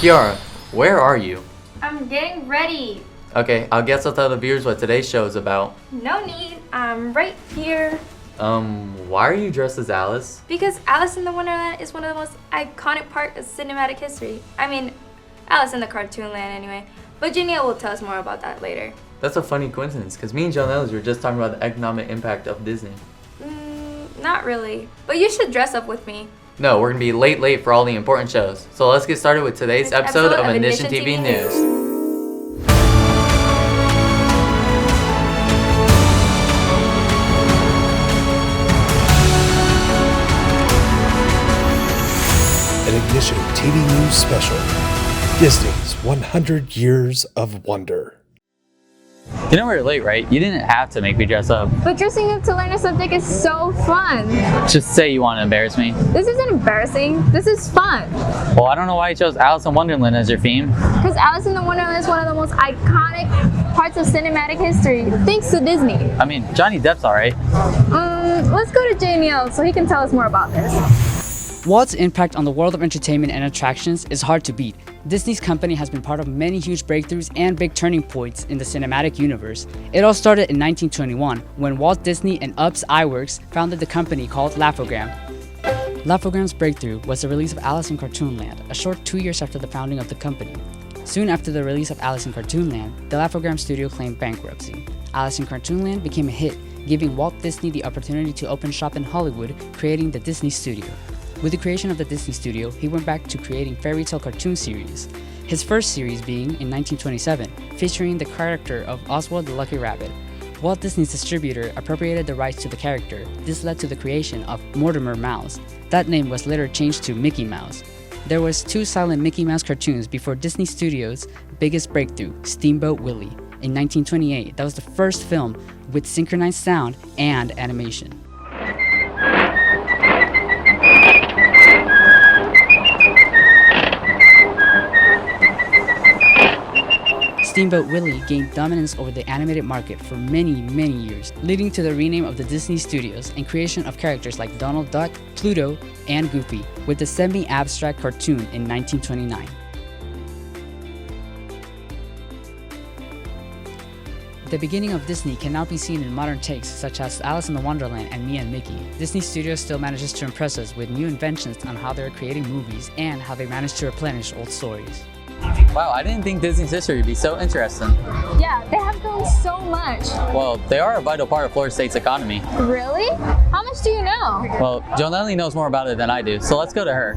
Kiara, where are you? I'm getting ready. Okay, I guess I'll tell the viewers what today's show is about. No need. I'm right here. Why are you dressed as Alice? Because Alice in the Wonderland is one of the most iconic parts of cinematic history. I mean, Alice in the Cartoon Land anyway. But Genia will tell us more about that later. That's a funny coincidence, because me and John Ellis were just talking about the economic impact of Disney. Not really. But you should dress up with me. No, we're going to be late for all the important shows. So let's get started with today's episode of IgnitionTV News. An Ignition TV News special, Disney's 100 Years of Wonder. You know we're late, right? You didn't have to make me dress up. But dressing up to learn a subject is so fun. Just say you want to embarrass me. This isn't embarrassing. This is fun. Well, I don't know why you chose Alice in Wonderland as your theme. Because Alice in the Wonderland is one of the most iconic parts of cinematic history, thanks to Disney. I mean, Johnny Depp's alright. Let's go to JNL so he can tell us more about this. Walt's impact on the world of entertainment and attractions is hard to beat. Disney's company has been part of many huge breakthroughs and big turning points in the cinematic universe. It all started in 1921 when Walt Disney and Ubs Iwerks founded the company called Laugh-O-Gram. Laugh-O-Gram's breakthrough was the release of Alice in Cartoonland, a short 2 years after the founding of the company. Soon after the release of Alice in Cartoonland, the Laugh-O-Gram studio claimed bankruptcy. Alice in Cartoonland became a hit, giving Walt Disney the opportunity to open shop in Hollywood, creating the Disney Studio. With the creation of the Disney Studio, he went back to creating fairy tale cartoon series. His first series being in 1927, featuring the character of Oswald the Lucky Rabbit. Walt Disney's distributor appropriated the rights to the character. This led to the creation of Mortimer Mouse. That name was later changed to Mickey Mouse. There was 2 silent Mickey Mouse cartoons before Disney Studios' biggest breakthrough, Steamboat Willie. In 1928, that was the first film with synchronized sound and animation. Steamboat Willie gained dominance over the animated market for many years, leading to the rename of the Disney Studios and creation of characters like Donald Duck, Pluto, and Goofy, with the semi-abstract cartoon in 1929. The beginning of Disney can now be seen in modern takes such as Alice in the Wonderland and Me and Mickey. Disney Studios still manages to impress us with new inventions on how they're creating movies and how they manage to replenish old stories. Wow, I didn't think Disney's history would be so interesting. Yeah, they have grown so much. Well, they are a vital part of Florida State's economy. Really? How much do you know? Well, Jonelle knows more about it than I do, so let's go to her.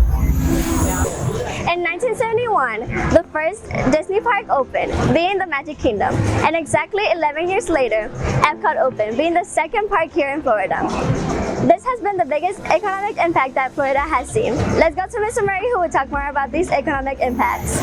In 1971, the first Disney park opened, being the Magic Kingdom, and exactly 11 years later, Epcot opened, being the second park here in Florida. This has been the biggest economic impact that Florida has seen. Let's go to Mr. Murray, who will talk more about these economic impacts.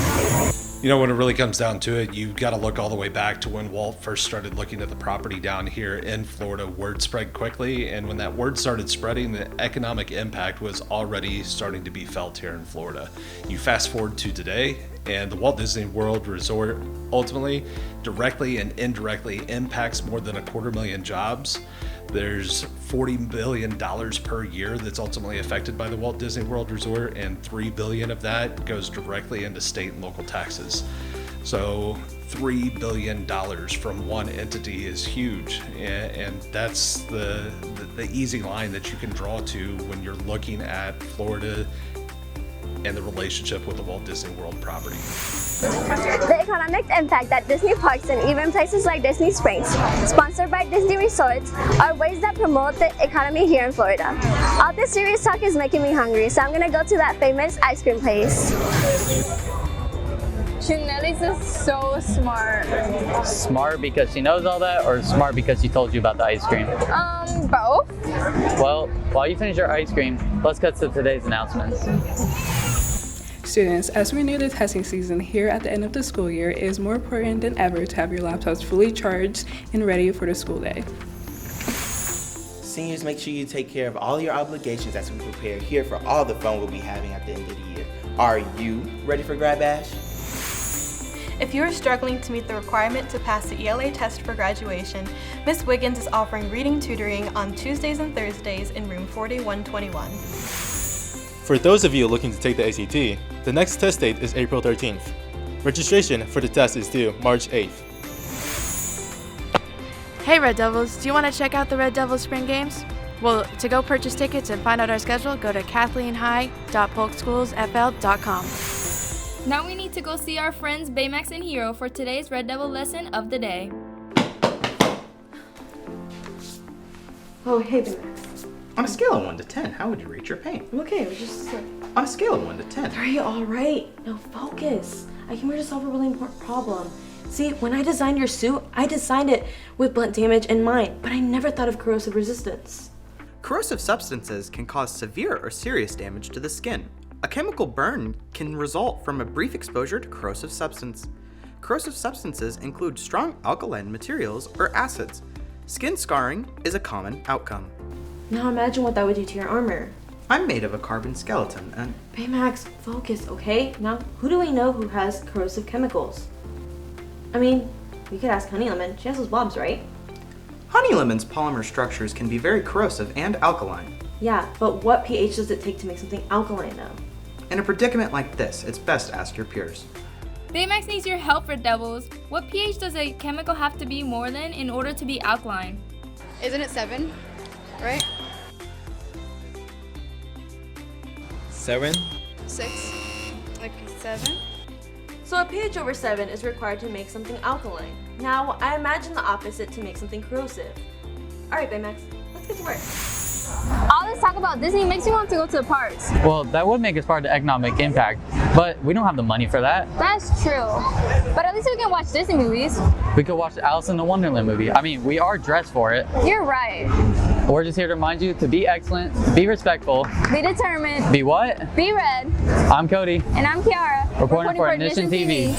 You know, when it really comes down to it, you've got to look all the way back to when Walt first started looking at the property down here in Florida. Word spread quickly, and when that word started spreading, the economic impact was already starting to be felt here in Florida. You fast forward to today, and the Walt Disney World Resort ultimately, directly and indirectly impacts more than 250,000 jobs. There's $40 billion per year that's ultimately affected by the Walt Disney World Resort, and $3 billion of that goes directly into state and local taxes. So $3 billion from one entity is huge, and that's the easy line that you can draw to when you're looking at Florida and the relationship with the Walt Disney World property. The economic impact that Disney parks and even places like Disney Springs, sponsored by Disney Resorts, are ways that promote the economy here in Florida. All this serious talk is making me hungry, so I'm gonna go to that famous ice cream place. Junelli's is so smart. Smart because she knows all that, or smart because she told you about the ice cream? Both? Well, while you finish your ice cream, let's cut to today's announcements. Students, as we near the testing season here at the end of the school year, it is more important than ever to have your laptops fully charged and ready for the school day. Seniors, make sure you take care of all your obligations as we prepare here for all the fun we'll be having at the end of the year. Are you ready for Grad Bash? If you are struggling to meet the requirement to pass the ELA test for graduation, Ms. Wiggins is offering reading tutoring on Tuesdays and Thursdays in room 4121. For those of you looking to take the ACT, the next test date is April 13th. Registration for the test is due March 8th. Hey Red Devils, do you want to check out the Red Devils Spring Games? Well, to go purchase tickets and find out our schedule, go to kathleenhigh.polkschoolsfl.com. Now we need to go see our friends Baymax and Hero for today's Red Devil lesson of the day. Oh, hey Baymax. On a scale of 1 to 10, how would you rate your paint? Okay, we're just On a scale of 1 to 10. 3, all right. Now focus. I came here to solve a really important problem. See, when I designed your suit, I designed it with blunt damage in mind, but I never thought of corrosive resistance. Corrosive substances can cause severe or serious damage to the skin. A chemical burn can result from a brief exposure to corrosive substance. Corrosive substances include strong alkaline materials or acids. Skin scarring is a common outcome. Now imagine what that would do to your armor. I'm made of a carbon skeleton and... Baymax, focus, okay? Now, who do we know who has corrosive chemicals? I mean, we could ask Honey Lemon. She has those blobs, right? Honey Lemon's polymer structures can be very corrosive and alkaline. Yeah, but what pH does it take to make something alkaline though? In a predicament like this, it's best to ask your peers. Baymax needs your help, Red Devils. What pH does a chemical have to be more than in order to be alkaline? Isn't it 7, right? 7? 6. Okay, 7. So a pH over 7 is required to make something alkaline. Now, I imagine the opposite to make something corrosive. Alright, Baymax, let's get to work. All this talk about Disney makes me want to go to the parks. Well, that would make us part of the economic impact, but we don't have the money for that. That's true. But at least we can watch Disney movies. We could watch the Alice in the Wonderland movie. I mean, we are dressed for it. You're right. We're just here to remind you to be excellent, be respectful. Be determined. Be what? Be red. I'm Cody. And I'm Kiara. Reporting for IgnitionTV.